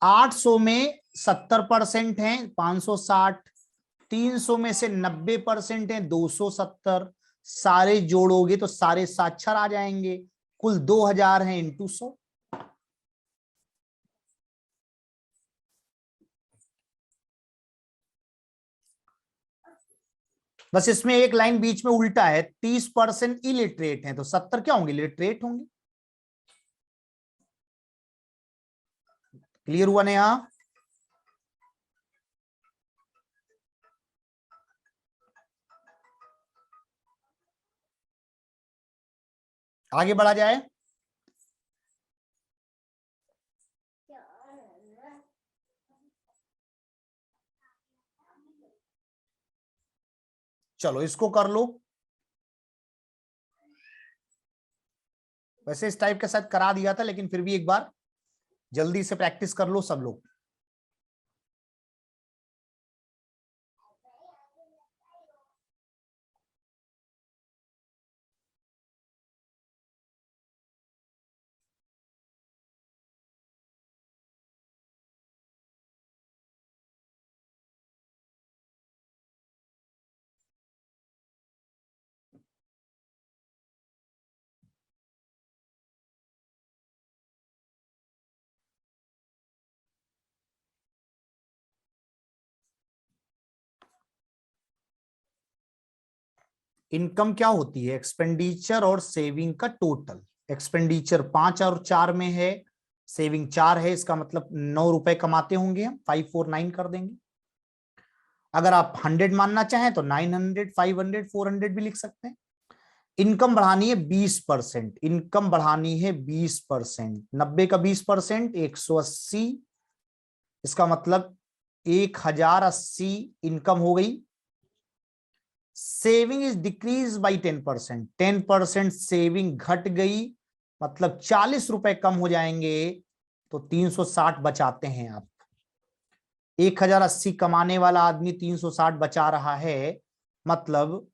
Speaker 1: 800 में 70% हैं, 560। 300 में से 90% हैं, 270। सारे जोड़ोगे तो सारे साक्षर आ जाएंगे, कुल 2000 हैं इंटू 100। बस इसमें एक लाइन बीच में उल्टा है, 30% इलिटरेट हैं, तो 70 क्या होंगे, लिटरेट होंगे। क्लियर हुआ नेहा। आगे बढ़ा जाए। चलो इसको कर लो, वैसे इस टाइप के साथ करा दिया था, लेकिन फिर भी एक बार जल्दी से प्रैक्टिस कर लो सब लोग। इनकम क्या होती है, एक्सपेंडिचर और सेविंग का टोटल। एक्सपेंडिचर 5 और 4 में है, सेविंग 4 है, इसका मतलब 9 रुपए कमाते होंगे हम, 549 कर देंगे। अगर आप 100 मानना चाहें तो 900, 500, 400 भी लिख सकते हैं। इनकम बढ़ानी है 20%, इनकम बढ़ानी है 20%, 90 का 20%, 180, इसका मतलब 1080 इनकम हो गई। Saving is decrease by 10%, 10% saving घट गई, मतलब 40 रुपए कम हो जाएंगे, तो 360 बचाते हैं आप। 1080 कमाने वाला आदमी 360 बचा रहा है, मतलब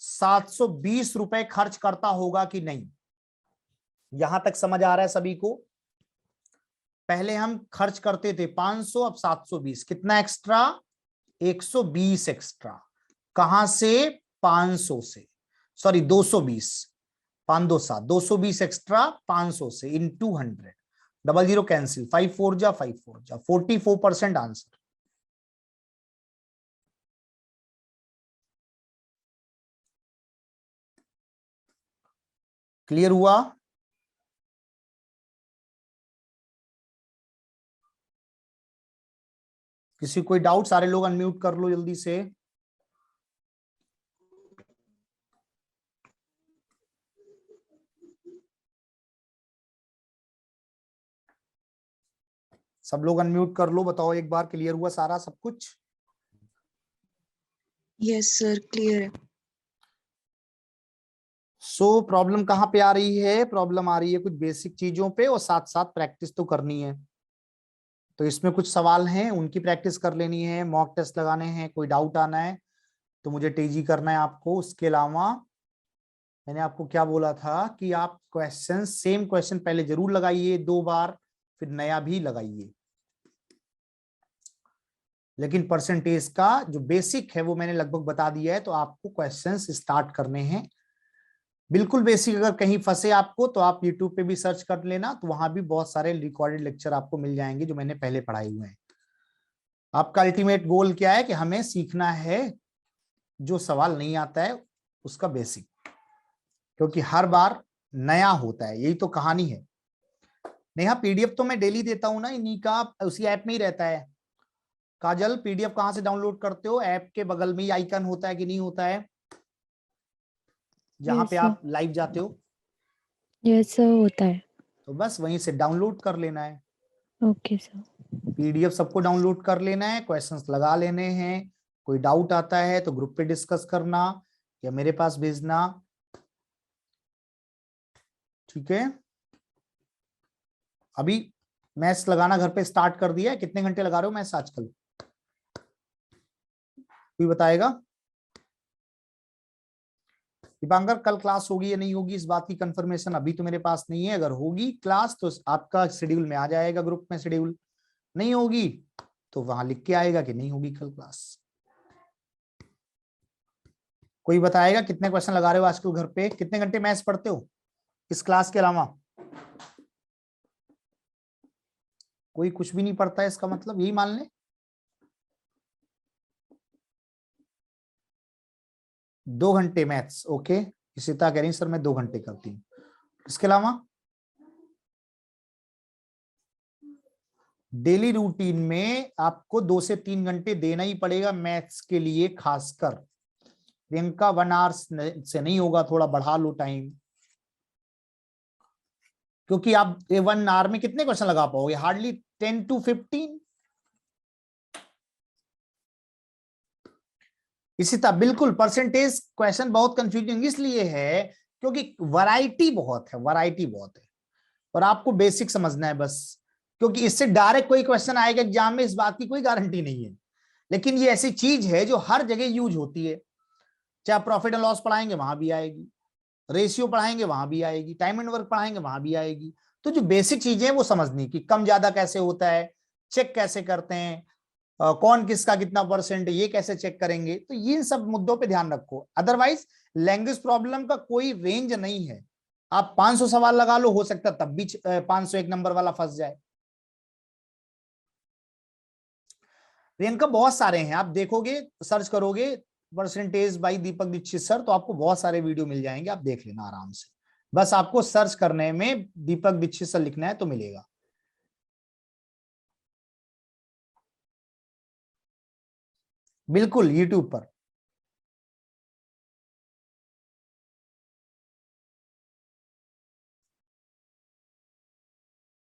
Speaker 1: 720 रुपए खर्च करता होगा कि नहीं। यहां तक समझ आ रहा है सभी को? पहले हम खर्च करते थे 500, अब 720, कितना एक्स्ट्रा? 120 एक्स्ट्रा। कहां से? 500 से, सॉरी 220, 5 2 7, 220 एक्स्ट्रा 500 से इनटू 100, डबल जीरो कैंसिल, 5 4 जा 5 4 जा, 44% आंसर। क्लियर हुआ? किसी कोई डाउट? सारे लोग अनम्यूट कर लो जल्दी से। सब लोग अनम्यूट कर लो, बताओ एक बार क्लियर हुआ सारा सब कुछ?
Speaker 4: यस सर, क्लियर है।
Speaker 1: सो प्रॉब्लम कहाँ पे आ रही है? प्रॉब्लम आ रही है कुछ बेसिक चीजों पे, और साथ साथ प्रैक्टिस तो करनी है। तो इसमें कुछ सवाल हैं, उनकी प्रैक्टिस कर लेनी है, मॉक टेस्ट लगाने हैं, कोई डाउट आना है तो मुझे टीजी करना है आपको। उसके अलावा मैंने आपको क्या बोला था कि आप क्वेश्चन, सेम क्वेश्चन पहले जरूर लगाइए 2 बार, फिर नया भी लगाइए। लेकिन परसेंटेज का जो बेसिक है वो मैंने लगभग बता दिया है, तो आपको क्वेश्चंस स्टार्ट करने हैं बिल्कुल बेसिक। अगर कहीं फंसे आपको तो आप यूट्यूब पे भी सर्च कर लेना, तो वहां भी बहुत सारे रिकॉर्डेड लेक्चर आपको मिल जाएंगे जो मैंने पहले पढ़ाए हुए हैं। आपका अल्टीमेट गोल क्या है? कि हमें सीखना है जो सवाल नहीं आता है उसका बेसिक, क्योंकि हर बार नया होता है, यही तो कहानी है। नेहा पीडीएफ तो मैं डेली देता हूं ना, इन्हीं का उसी ऐप में ही रहता है। काजल पीडीएफ कहां से डाउनलोड करते हो? ऐप के बगल में ही आइकन होता है कि नहीं होता है, जहां पे आप लाइव जाते हो?
Speaker 5: यस सर, होता है।
Speaker 1: तो बस वहीं से डाउनलोड कर लेना है।
Speaker 5: Okay sir.
Speaker 1: पीडीएफ सबको डाउनलोड कर लेना है, क्वेश्चंस लगा लेने हैं। कोई डाउट आता है तो ग्रुप पे डिस्कस करना या मेरे पास भेजना, ठीक है? अभी मैथ्स लगाना घर पे स्टार्ट कर दिया है। कितने घंटे लगा रहे हो मैथ्स आजकल? कोई बताएगा? दीपांकर कल क्लास होगी या नहीं होगी इस बात की कंफर्मेशन अभी तो मेरे पास नहीं है। अगर होगी क्लास तो आपका शेड्यूल में आ जाएगा, ग्रुप में शेड्यूल। नहीं होगी तो वहां लिख के आएगा कि नहीं होगी कल क्लास। कोई बताएगा कितने क्वेश्चन लगा रहे हो आजकल घर पे? कितने घंटे मैथ्स पढ़ते हो इस क्लास के अलावा? कोई कुछ भी नहीं पढ़ता है इसका मतलब यही मान ले? दो घंटे मैथ्स, ओके। इशिता कह रही सर मैं 2 घंटे करती हूँ। इसके अलावा डेली रूटीन में आपको 2 से 3 घंटे देना ही पड़ेगा मैथ्स के लिए खासकर। प्रियंका 1 आवर से नहीं होगा, थोड़ा बढ़ा लो टाइम, क्योंकि आप 1 आवर में कितने क्वेश्चन लगा पाओगे? Hardly 10 to 15। इसी तरह बिल्कुल परसेंटेज क्वेश्चन बहुत कंफ्यूजिंग इसलिए है क्योंकि वैरायटी बहुत है, वैरायटी बहुत है, और आपको बेसिक समझना है बस। क्योंकि इससे डायरेक्ट कोई क्वेश्चन आएगा एग्जाम में, इस बात की कोई गारंटी नहीं है, लेकिन ये ऐसी चीज है जो हर जगह यूज होती है। चाहे प्रॉफिट एंड लॉस पढ़ाएंगे वहां भी आएगी, रेशियो पढ़ाएंगे वहां भी आएगी, टाइम एंड वर्क पढ़ाएंगे वहां भी आएगी। तो जो बेसिक चीजें हैं वो समझनी, कि कम ज्यादा कैसे होता है, चेक कैसे करते हैं, कौन किसका कितना परसेंट, ये कैसे चेक करेंगे, तो ये सब मुद्दों पे ध्यान रखो। अदरवाइज लैंग्वेज प्रॉब्लम का कोई रेंज नहीं है। आप 500 सवाल लगा लो, हो सकता तब भी 501 नंबर वाला फंस जाए। प्रियंका बहुत सारे हैं, आप देखोगे सर्च करोगे percentage by Deepak Dikshit sir तो आपको बहुत सारे वीडियो मिल जाएंगे, आप देख लेना आराम से। बस आपको सर्च करने में दीपक दीक्षित सर लिखना है तो मिलेगा। बिल्कुल यूट्यूब पर।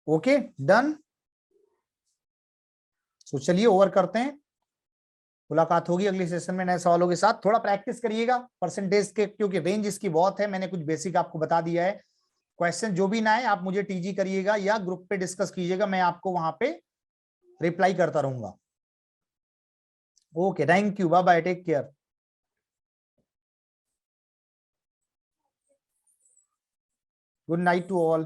Speaker 1: Okay done. तो चलिए ओवर करते हैं, मुलाकात होगी अगले सेशन में नए सवालों के साथ। थोड़ा प्रैक्टिस करिएगा परसेंटेज के, क्योंकि रेंज इसकी बहुत है। मैंने कुछ बेसिक आपको बता दिया है। क्वेश्चन जो भी ना है आप मुझे टीजी करिएगा या ग्रुप पे डिस्कस कीजिएगा, मैं आपको वहां पे रिप्लाई करता रहूंगा। Okay thank you, bye bye, take care. Good night to all.